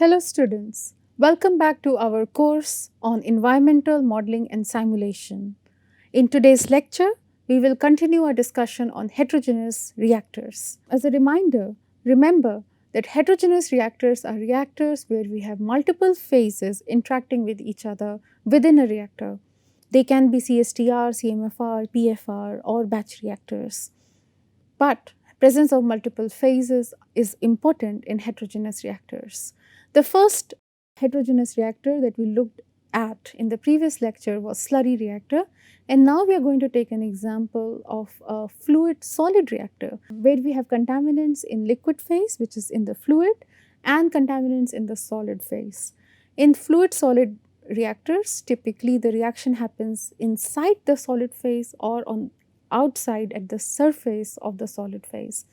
Hello students, welcome back to our course on environmental modeling and simulation. In today's lecture, we will continue our discussion on heterogeneous reactors. As a reminder, remember that heterogeneous reactors are reactors where we have multiple phases interacting with each other within a reactor. They can be CSTR, CMFR, PFR or batch reactors. But presence of multiple phases is important in heterogeneous reactors. The first heterogeneous reactor that we looked at in the previous lecture was slurry reactor, and now we are going to take an example of a fluid solid reactor where we have contaminants in liquid phase, which is in the fluid, and contaminants in the solid phase. In fluid solid reactors, typically the reaction happens inside the solid phase or on outside at the surface of the solid phase.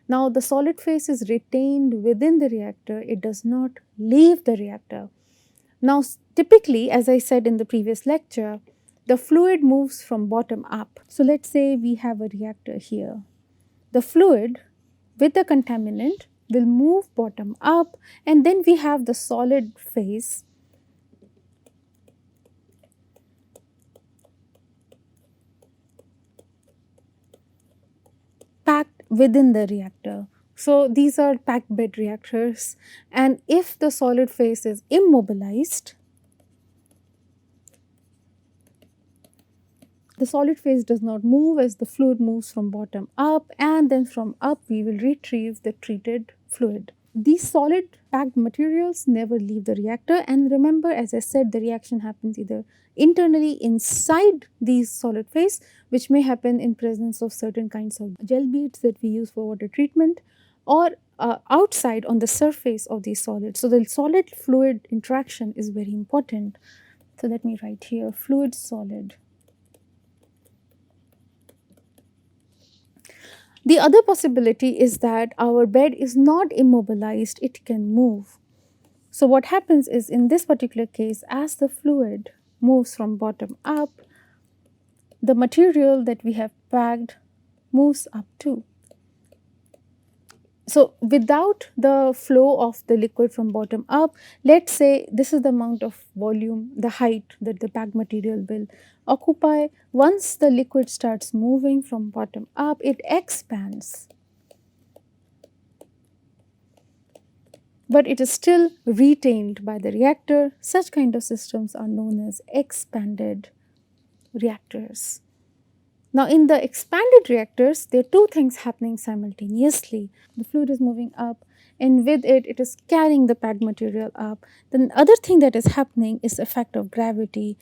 Now, the solid phase is retained within the reactor, it does not leave the reactor. Now, typically, as I said in the previous lecture, the fluid moves from bottom up. So, let us say we have a reactor here. The fluid with the contaminant will move bottom up, and then we have the solid phase packed within the reactor. So, these are packed bed reactors, and if the solid phase is immobilized, the solid phase does not move as the fluid moves from bottom up, and then from up we will retrieve the treated fluid. These solid packed materials never leave the reactor, and remember, as I said, the reaction happens either internally inside these solid phase, which may happen in presence of certain kinds of gel beads that we use for water treatment, or outside on the surface of these solids. So, the solid fluid interaction is very important. So, let me write here fluid solid. The other possibility is that our bed is not immobilized, it can move. So, what happens is in this particular case, as the fluid moves from bottom up, the material that we have packed moves up too. So, without the flow of the liquid from bottom up, let us say this is the amount of volume, the height that the packed material will occupy. Once the liquid starts moving from bottom up, it expands, but it is still retained by the reactor. Such kind of systems are known as expanded reactors. Now, in the expanded reactors, there are two things happening simultaneously. The fluid is moving up, and with it, it is carrying the packed material up. The other thing that is happening is the effect of gravity.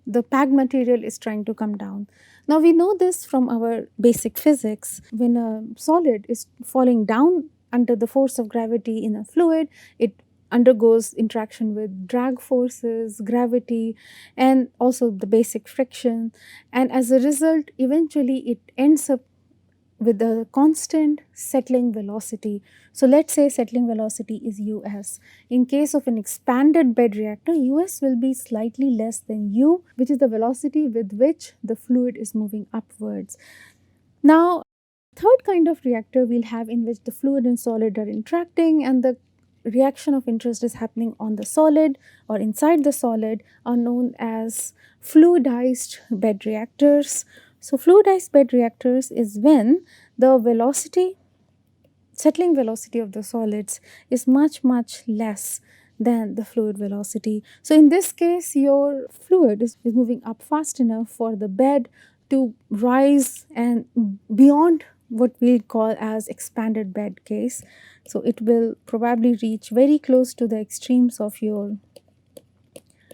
The packed material is trying to come down. Now, we know this from our basic physics. When a solid is falling down under the force of gravity in a fluid, it undergoes interaction with drag forces, gravity, and also the basic friction, and as a result eventually it ends up with a constant settling velocity. So, let us say settling velocity is us. In case of an expanded bed reactor, us will be slightly less than u, which is the velocity with which the fluid is moving upwards. Now, third kind of reactor we will have in which the fluid and solid are interacting, and the reaction of interest is happening on the solid or inside the solid, are known as fluidized bed reactors. So, fluidized bed reactors is when the velocity, settling velocity of the solids is much less than the fluid velocity. So, in this case your fluid is moving up fast enough for the bed to rise and beyond what we call as expanded bed case. So, it will probably reach very close to the extremes of your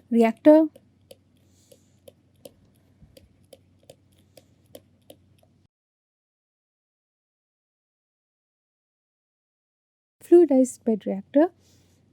reactor. Fluidized bed reactor.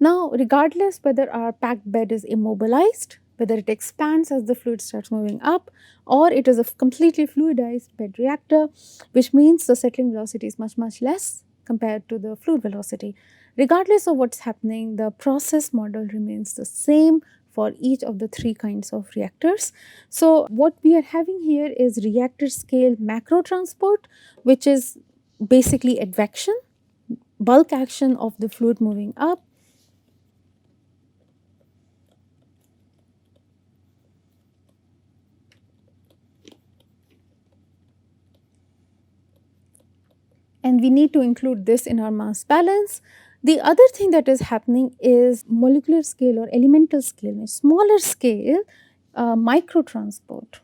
Now, regardless whether our packed bed is immobilized, whether it expands as the fluid starts moving up, or it is a completely fluidized bed reactor, which means the settling velocity is much less compared to the fluid velocity. Regardless of what is happening, the process model remains the same for each of the three kinds of reactors. So, what we are having here is reactor scale macro transport, which is basically advection. bulk action of the fluid moving up. And we need to include this in our mass balance. The other thing that is happening is molecular scale or elemental scale, smaller scale micro transport.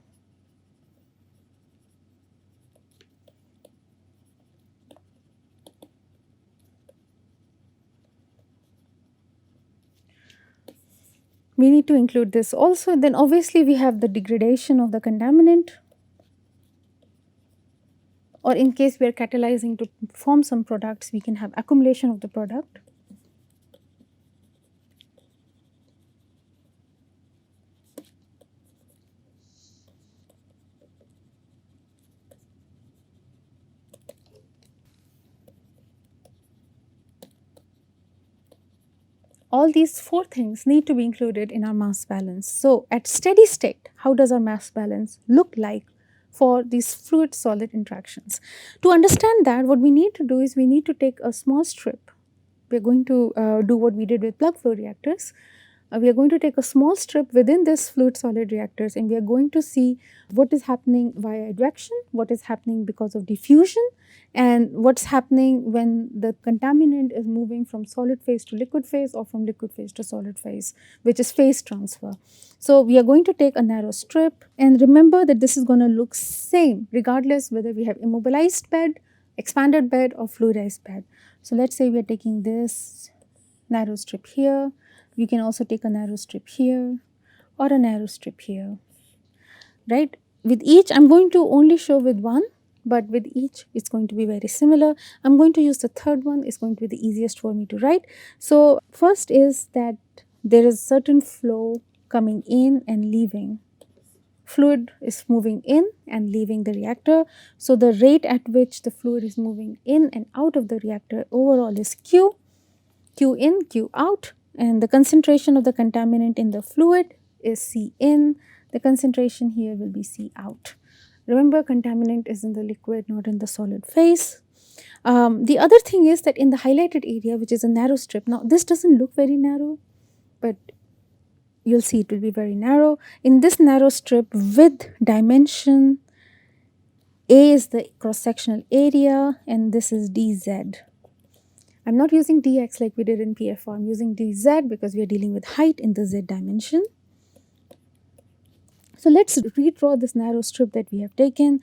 We need to include this also. Then obviously we have the degradation of the contaminant, or in case we are catalyzing to form some products, we can have accumulation of the product. All these four things need to be included in our mass balance. So at steady state, how does our mass balance look like for these fluid solid interactions? To understand that, what we need to do is we need to take a small strip. We are going to do what we did with plug flow reactors. We are going to take a small strip within this fluid solid reactors, and we are going to see what is happening via advection, what is happening because of diffusion, and what's happening when the contaminant is moving from solid phase to liquid phase or from liquid phase to solid phase, which is phase transfer. So we are going to take a narrow strip, and remember that this is going to look same regardless whether we have immobilized bed, expanded bed or fluidized bed. So let's say we are taking this narrow strip here. We can also take a narrow strip here or a narrow strip here, right? With each, I'm going to only show with one, but with each, it's going to be very similar. I'm going to use the third one, it's going to be the easiest for me to write. So first is that there is certain flow coming in and leaving. Fluid is moving in and leaving the reactor. So the rate at which the fluid is moving in and out of the reactor overall is Q, Q in, Q out, and the concentration of the contaminant in the fluid is C in. The concentration here will be C out. Remember, contaminant is in the liquid, not in the solid phase. The other thing is that in the highlighted area, which is a narrow strip, now this doesn't look very narrow, but you'll see it will be very narrow. In this narrow strip with dimension, A is the cross-sectional area and this is dz. I'm not using dx like we did in PFR, I'm using dz because we are dealing with height in the z dimension. So let's redraw this narrow strip that we have taken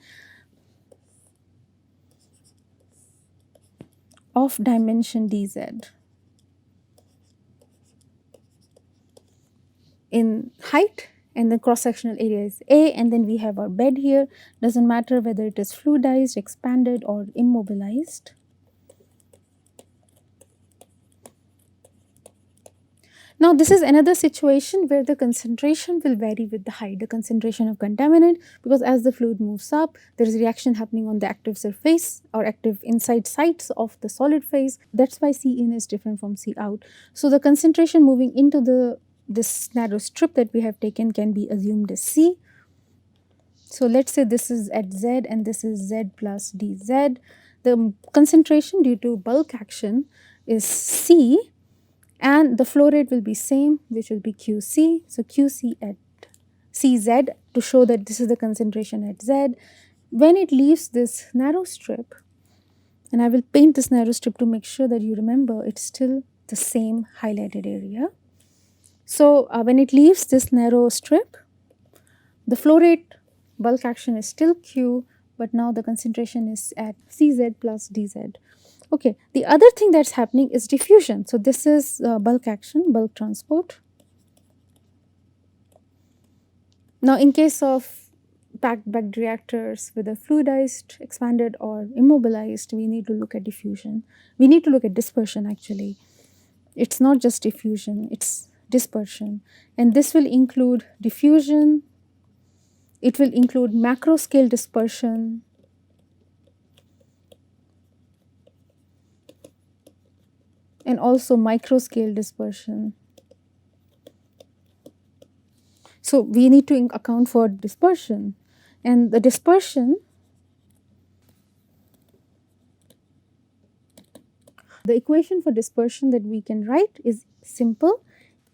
of dimension dz. In height, and the cross-sectional area is A, and then we have our bed here. Doesn't matter whether it is fluidized, expanded or immobilized. Now this is another situation where the concentration will vary with the height, the concentration of contaminant, because as the fluid moves up, there is reaction happening on the active surface or active inside sites of the solid phase. That's why C in is different from C out. So the concentration moving into this narrow strip that we have taken can be assumed as C. So let's say this is at Z and this is Z plus dZ. The concentration due to bulk action is C, and the flow rate will be same, which will be QC. So QC at CZ to show that this is the concentration at Z. When it leaves this narrow strip, and I will paint this narrow strip to make sure that you remember it's still the same highlighted area. So when it leaves this narrow strip, the flow rate bulk action is still Q, but now the concentration is at CZ plus DZ. Okay, the other thing that's happening is diffusion. So this is bulk action, bulk transport. Now in case of packed bagged reactors, whether fluidized, expanded or immobilized, we need to look at diffusion. We need to look at dispersion actually. It's not just diffusion, it's dispersion. And this will include diffusion, it will include macro scale dispersion, and also micro scale dispersion. So we need to account for dispersion, and the dispersion The equation for dispersion that we can write is simple,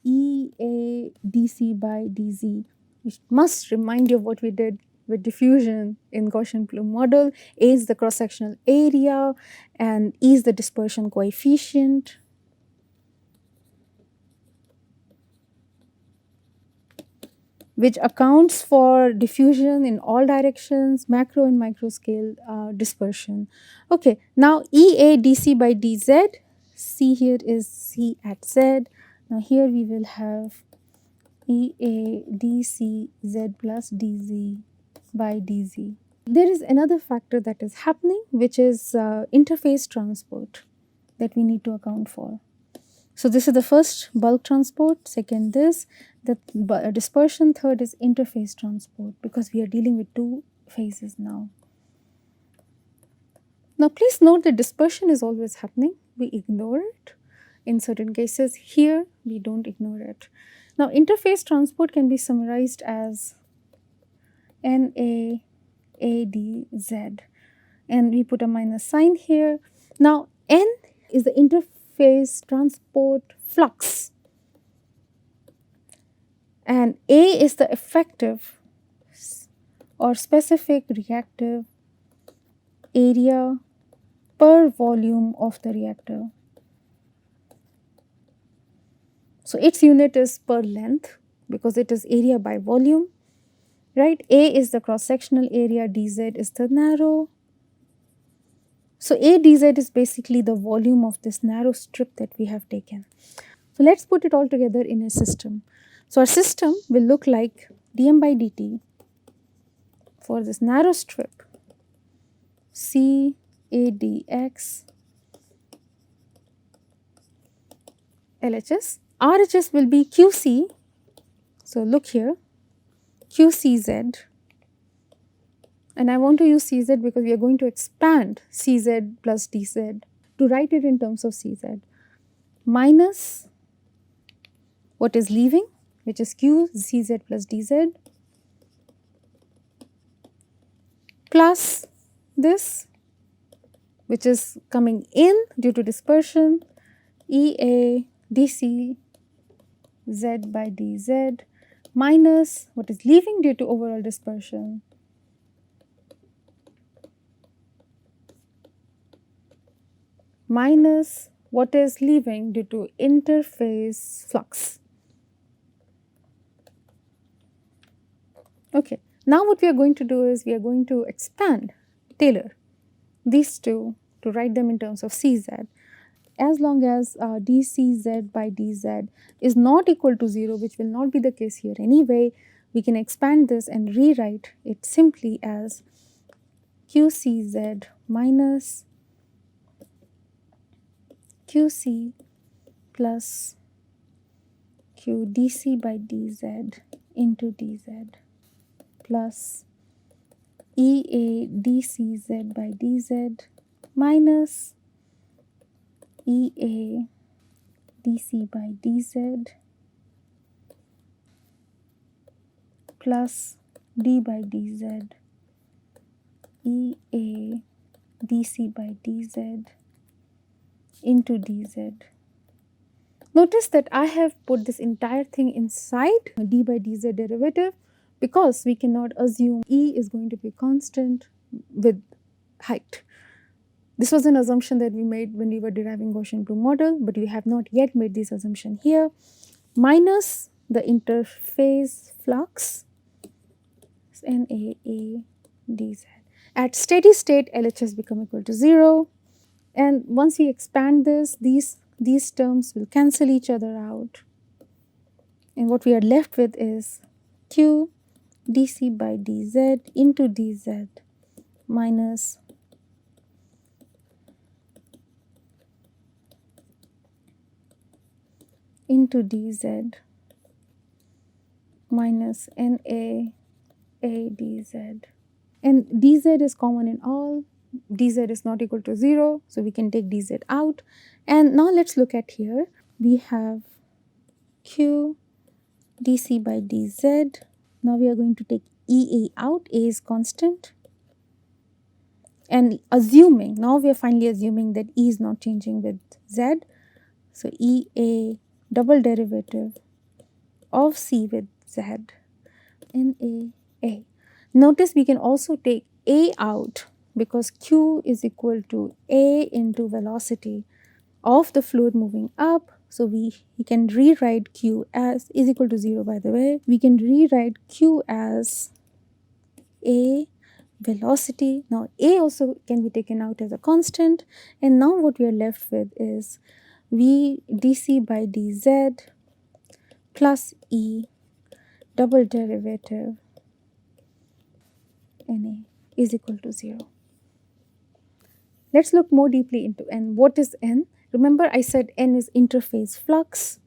EA dc by dz. We must remind you of what we did with diffusion in Gaussian-Bloom model. A is the cross-sectional area and E is the dispersion coefficient. Which accounts for diffusion in all directions, macro and micro scale dispersion. Okay, now EA dc by dz, C here is C at z. Now here we will have EA dc z plus dz by dz. There is another factor that is happening, which is interface transport that we need to account for. So this is the first, bulk transport, second this, the dispersion, third is interface transport, because we are dealing with two phases now. Now please note that dispersion is always happening, we ignore it. In certain cases here we don't ignore it. Now interface transport can be summarized as NA ADZ, and we put a minus sign here. Now N is the interface transport flux and A is the effective or specific reactive area per volume of the reactor. So its unit is per length because it is area by volume, right? A is the cross-sectional area, dz is the narrow. So A dz is basically the volume of this narrow strip that we have taken. So let's put it all together in a system. So our system will look like dm by dt for this narrow strip C A dx LHS. RHS will be QC. So look here, QCZ, and I want to use CZ because we are going to expand CZ plus DZ to write it in terms of CZ minus what is leaving, which is QCZ plus DZ, plus this which is coming in due to dispersion, EA dc z by dz, minus what is leaving due to overall dispersion, minus what is leaving due to interface flux. Okay, now what we are going to do is we are going to expand, tailor these two to write them in terms of CZ. As long as dcz by dz is not equal to 0, which will not be the case here anyway, we can expand this and rewrite it simply as qcz minus qc plus q dc by dz into dz plus ea dcz by dz minus EA dc by dz plus d by dz EA dc by dz into dz. Notice that I have put this entire thing inside d by dz derivative because we cannot assume E is going to be constant with height. This was an assumption that we made when we were deriving Gaussian-Bloom model, but we have not yet made this assumption here, minus the interface flux NAA dz. At steady state, LHS become equal to 0, and once we expand this, these terms will cancel each other out, and what we are left with is Q dc by dz into dz minus into dz minus NA A dz, and dz is common in all, dz is not equal to 0, so we can take dz out. And now let's look at here, we have q dc by dz. Now we are going to take EA out, A is constant, And assuming, now we are finally assuming that E is not changing with Z. So E A double derivative of C with Z, N A. Notice we can also take A out because Q is equal to A into velocity of the fluid moving up. So we can rewrite Q as is equal to 0, by the way. We can rewrite Q as A velocity. Now A also can be taken out as a constant, and now what we are left with is V dc by dz plus E double derivative Na is equal to 0. Let's look more deeply into N. What is N? Remember I said N is interface flux.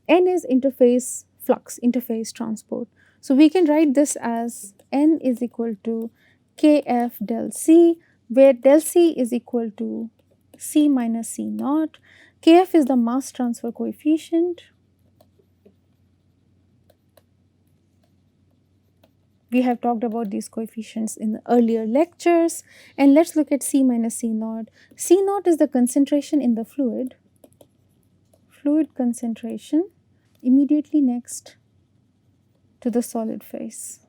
N is interface flux, interface transport. So we can write this as N is equal to Kf del C, where del C is equal to C minus C naught. Kf is the mass transfer coefficient. We have talked about these coefficients in the earlier lectures, and let's look at C minus C naught. C naught is the concentration in the fluid concentration immediately next to the solid phase.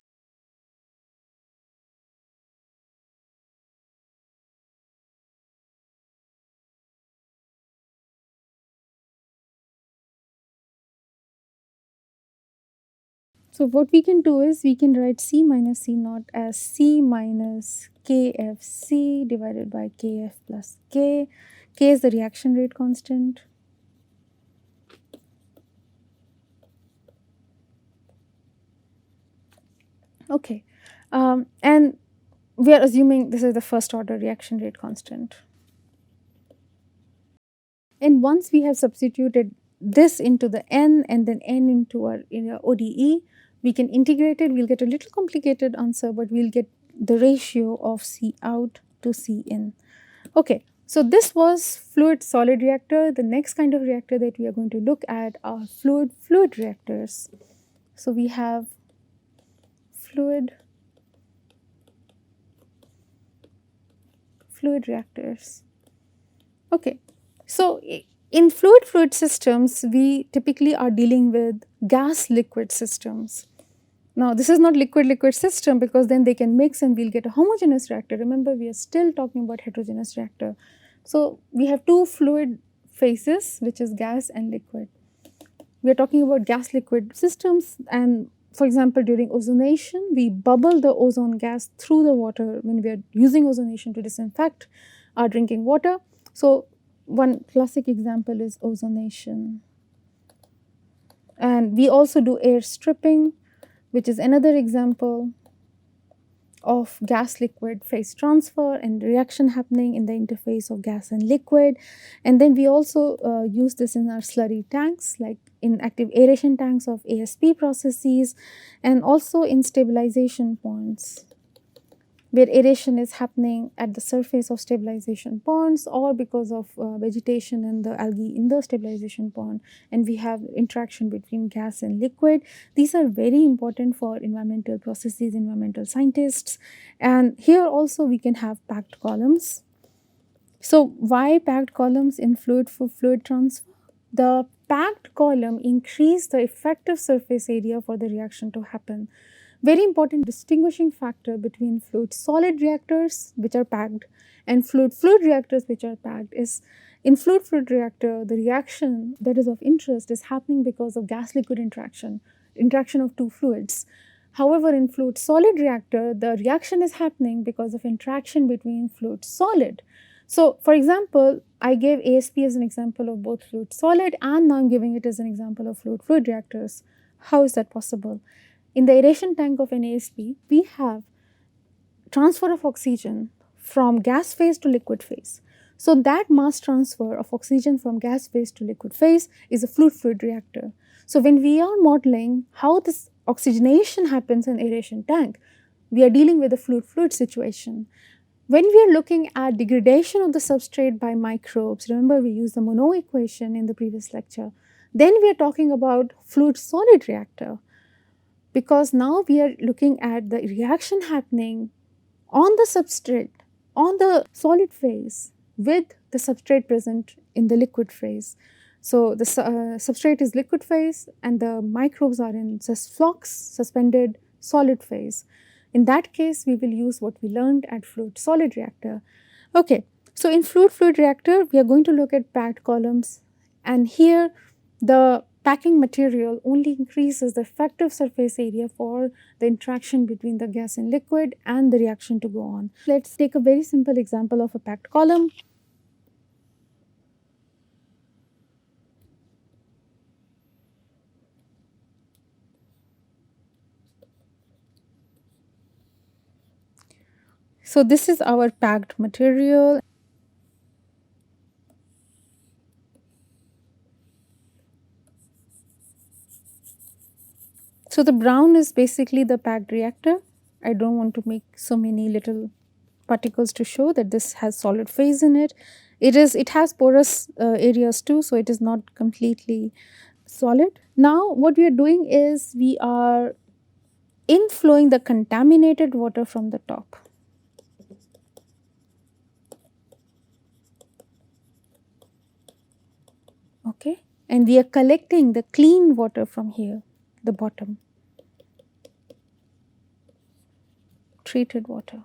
So what we can do is we can write C minus C naught as C minus KFC divided by KF plus K. K is the reaction rate constant. Okay, and we are assuming this is the first order reaction rate constant. And once we have substituted this into the N and then N into our ODE, we can integrate it. We'll get a little complicated answer, but we'll get the ratio of C out to C in. Okay, so this was fluid solid reactor. The next kind of reactor that we are going to look at are fluid reactors. So we have fluid reactors. Okay, so in fluid systems, we typically are dealing with gas liquid systems. Now this is not liquid system because then they can mix and we'll get a homogeneous reactor. Remember, we are still talking about heterogeneous reactor. So we have two fluid phases, which is gas and liquid. We are talking about gas liquid systems, and for example, during ozonation, we bubble the ozone gas through the water when we are using ozonation to disinfect our drinking water. So one classic example is ozonation. And we also do air stripping, which is another example of gas liquid phase transfer and reaction happening in the interface of gas and liquid. And then we also use this in our slurry tanks, like in active aeration tanks of ASP processes, and also in stabilization ponds, where aeration is happening at the surface of stabilization ponds or because of vegetation and the algae in the stabilization pond, and we have interaction between gas and liquid. These are very important for environmental processes, environmental scientists, and here also we can have packed columns. So why packed columns in fluid for fluid transfer? The packed column increase the effective surface area for the reaction to happen. Very important distinguishing factor between fluid solid reactors, which are packed, and fluid reactors, which are packed, is in fluid reactor, the reaction that is of interest is happening because of gas liquid interaction of two fluids. However, in fluid solid reactor, the reaction is happening because of interaction between fluid solid. So for example, I gave ASP as an example of both fluid solid, and now I'm giving it as an example of fluid reactors. How is that possible? In the aeration tank of an ASP, we have transfer of oxygen from gas phase to liquid phase. So that mass transfer of oxygen from gas phase to liquid phase is a fluid reactor. So when we are modeling how this oxygenation happens in aeration tank, we are dealing with a fluid situation. When we are looking at degradation of the substrate by microbes, remember we used the Monod equation in the previous lecture. Then we are talking about fluid solid reactor, because now we are looking at the reaction happening on the substrate, on the solid phase with the substrate present in the liquid phase. So the substrate is liquid phase and the microbes are in flux suspended solid phase. In that case, we will use what we learned at fluid solid reactor. Okay, so in fluid reactor, we are going to look at packed columns, and here the packing material only increases the effective surface area for the interaction between the gas and liquid and the reaction to go on. Let's take a very simple example of a packed column. So this is our packed material. So the brown is basically the packed reactor. I don't want to make so many little particles to show that this has solid phase in it. It has porous areas too, so it is not completely solid. Now what we are doing is we are inflowing the contaminated water from the top. Okay, and we are collecting the clean water from here, the bottom, treated water.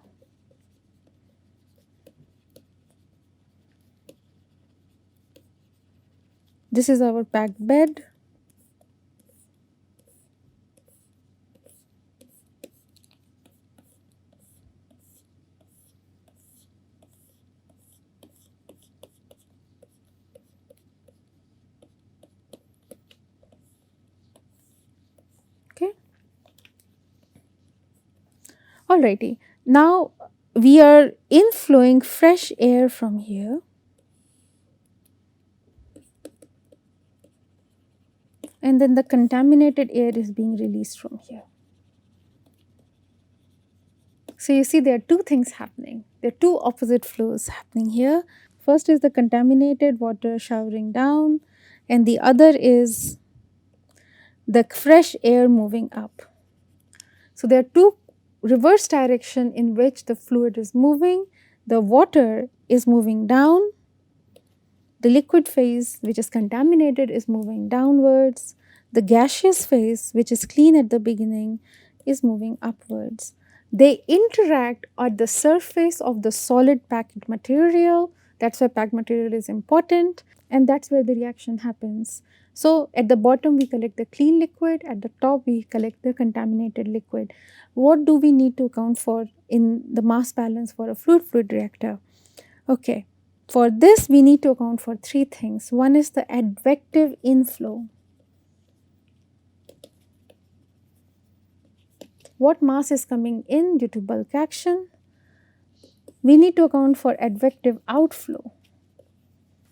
This is our packed bed. Okay. Alrighty. Now we are inflowing fresh air from here. And then the contaminated air is being released from here. So you see there are two things happening. There are two opposite flows happening here. First is the contaminated water showering down, and the other is the fresh air moving up. So there are two reverse direction in which the fluid is moving. The water is moving down. The liquid phase, which is contaminated, is moving downwards. The gaseous phase, which is clean at the beginning, is moving upwards. They interact at the surface of the solid packed material. That's why packed material is important, and that's where the reaction happens. So at the bottom we collect the clean liquid, at the top we collect the contaminated liquid. What do we need to account for in the mass balance for a fluid reactor? Okay, for this we need to account for three things. One is the advective inflow. What mass is coming in due to bulk action? We need to account for advective outflow.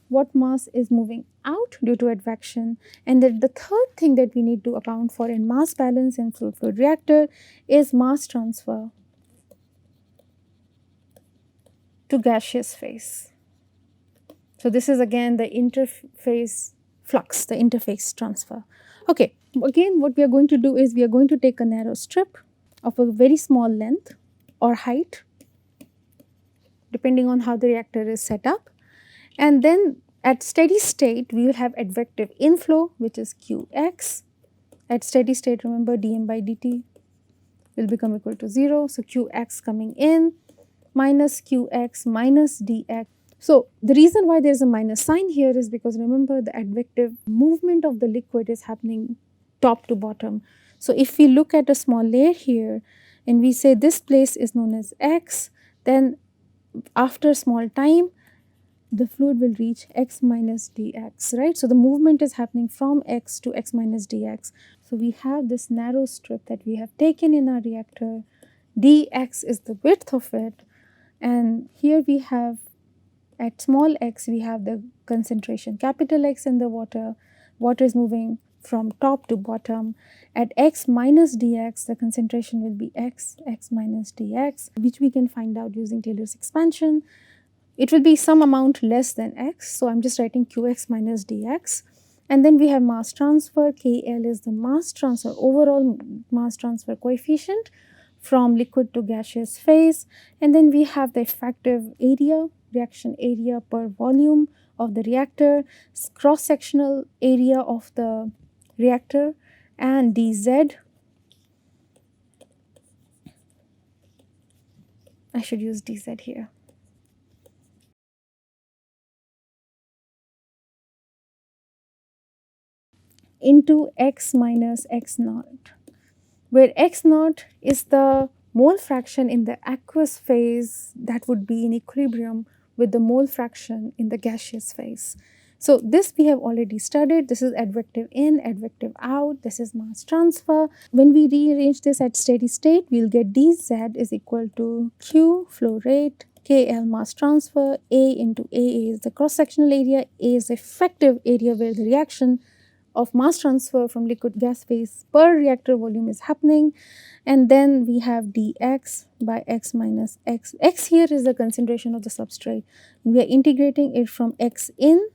What mass is moving out due to advection? And then the third thing that we need to account for in mass balance in fluid reactor is mass transfer to gaseous phase. So this is again the interface flux, the interface transfer. Okay, again what we are going to do is we are going to take a narrow strip of a very small length or height, depending on how the reactor is set up, and then at steady state we will have advective inflow, which is Qx. At steady state, remember dm by dt will become equal to 0. So Qx coming in minus Qx minus dx. So the reason why there is a minus sign here is because remember the advective movement of the liquid is happening top to bottom. So if we look at a small layer here and we say this place is known as x, then after a small time the fluid will reach x minus dx, right? So the movement is happening from x to x minus dx. So we have this narrow strip that we have taken in our reactor. Dx is the width of it, and here we have at small x we have the concentration capital X in the water. Water is moving from top to bottom. At x minus dx the concentration will be x minus dx, which we can find out using Taylor's expansion. It will be some amount less than x, so I am just writing Qx minus dx. And then we have mass transfer. KL is the mass transfer, overall mass transfer coefficient from liquid to gaseous phase. And then we have the effective area, reaction area per volume of the reactor, cross sectional area of the reactor, and dz. I should use dz here. Into x minus x naught, where x naught is the mole fraction in the aqueous phase that would be in equilibrium with the mole fraction in the gaseous phase. So this we have already studied. This is advective in, advective out. This is mass transfer. When we rearrange this at steady state, we'll get dz is equal to q flow rate, KL mass transfer, A into A is the cross-sectional area, A is the effective area where the reaction of mass transfer from liquid gas phase per reactor volume is happening. And then we have dx by x minus x. X here is the concentration of the substrate. We are integrating it from x in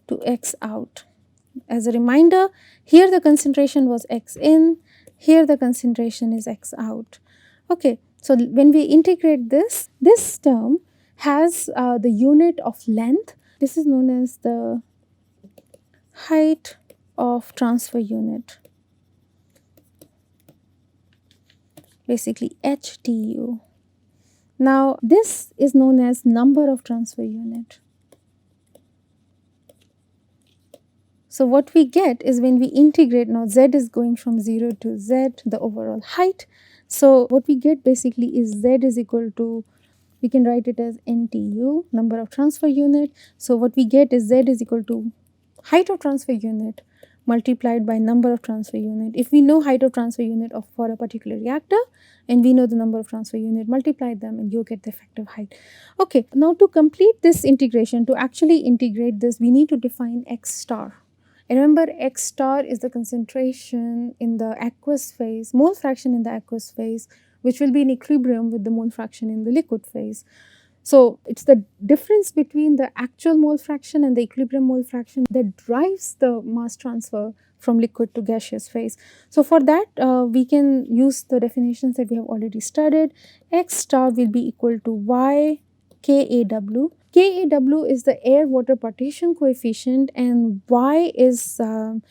to x out. As a reminder, here the concentration was x in, here the concentration is x out. Okay, so when we integrate this, this term has the unit of length. This is known as the height of transfer unit, basically HTU. Now this is known as number of transfer unit. So what we get is when we integrate, now z is going from 0 to z, the overall height. So what we get basically is z is equal to, we can write it as NTU, number of transfer unit. So what we get is z is equal to height of transfer unit multiplied by number of transfer unit. If we know height of transfer unit of for a particular reactor and we know the number of transfer unit, multiply them and you get the effective height. Okay, now to complete this integration, to actually integrate this, we need to define x star. And remember, x star is the concentration in the aqueous phase, mole fraction in the aqueous phase, which will be in equilibrium with the mole fraction in the liquid phase. So it's the difference between the actual mole fraction and the equilibrium mole fraction that drives the mass transfer from liquid to gaseous phase. So for that, we can use the definitions that we have already studied. X star will be equal to y KAW. KAW is the air water partition coefficient, and y is the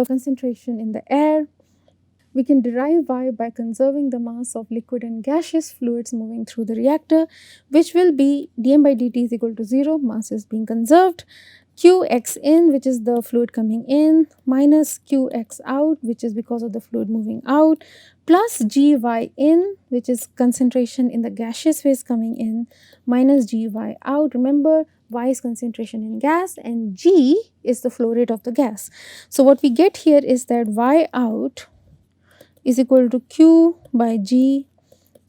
concentration in the air. We can derive y by conserving the mass of liquid and gaseous fluids moving through the reactor, which will be dm by dt is equal to 0, mass is being conserved, qx in, which is the fluid coming in, minus qx out, which is because of the fluid moving out, plus gy in, which is concentration in the gaseous phase coming in, minus gy out. Remember, y is concentration in gas and g is the flow rate of the gas. So what we get here is that y out is equal to q by g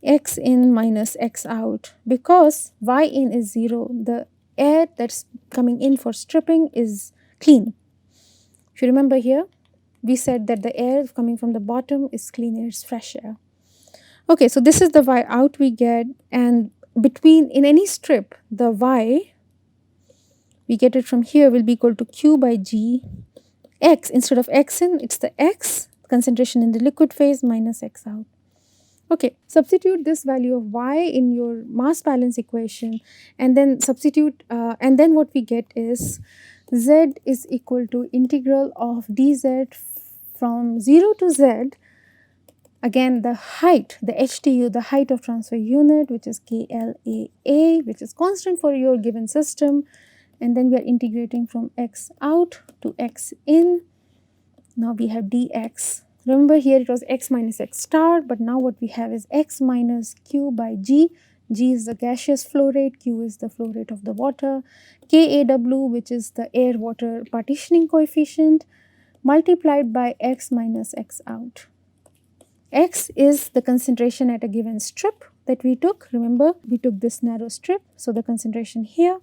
x in minus x out. Because y in is 0, the air that's coming in for stripping is clean. If you remember here, we said that the air coming from the bottom is clean air, it's fresh air. Okay, so this is the y out we get, and between, in any strip, the y, we get it from here, will be equal to q by g x. Instead of x in, it's the x concentration in the liquid phase minus x out. Okay, substitute this value of y in your mass balance equation and then substitute and then what we get is z is equal to integral of dz from 0 to z, again the height, the HTU, the height of transfer unit, which is KLAA, which is constant for your given system, and then we are integrating from x out to x in. Now we have dx. Remember, here it was x minus x star, but now what we have is x minus q by g. G is the gaseous flow rate, q is the flow rate of the water, KAW, which is the air water partitioning coefficient, multiplied by x minus x out. X is the concentration at a given strip that we took. Remember, we took this narrow strip, so the concentration here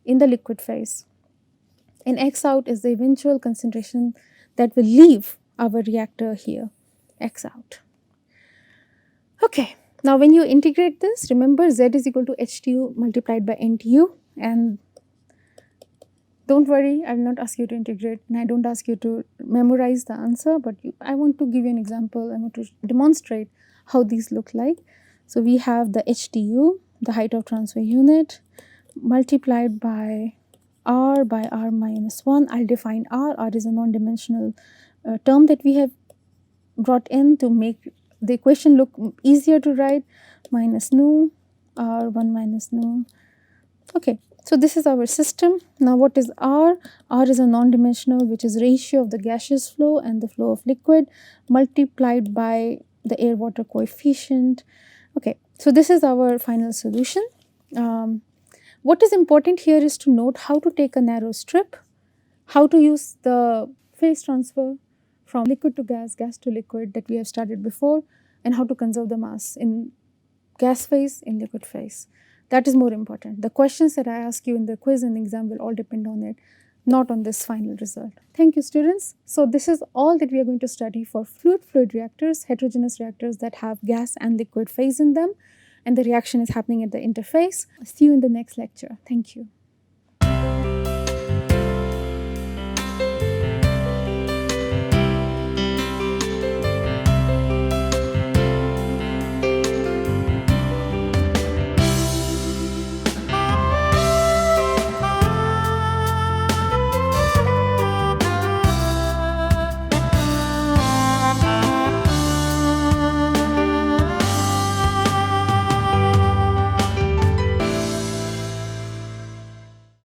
in the liquid phase. And x out is the eventual concentration that will leave our reactor here, x out. Okay, now when you integrate this, remember z is equal to HTU multiplied by NTU, and Don't worry, I will not ask you to integrate and I don't ask you to memorize the answer, but I want to give you an example. I want to demonstrate how these look like. So we have the HTU, the height of transfer unit, multiplied by r minus 1. I'll define r. R is a non-dimensional term that we have brought in to make the equation look easier to write, minus nu, r1 minus nu. Okay, so this is our system. Now what is R? R is a non-dimensional, which is ratio of the gaseous flow and the flow of liquid multiplied by the air-water coefficient. Okay, so this is our final solution. What is important here is to note how to take a narrow strip, how to use the phase transfer from liquid to gas, gas to liquid that we have studied before, and how to conserve the mass in gas phase, in liquid phase. That is more important. The questions that I ask you in the quiz and exam will all depend on it, not on this final result. Thank you, students. So this is all that we are going to study for fluid reactors, heterogeneous reactors that have gas and liquid phase in them, and the reaction is happening at the interface. See you in the next lecture. Thank you.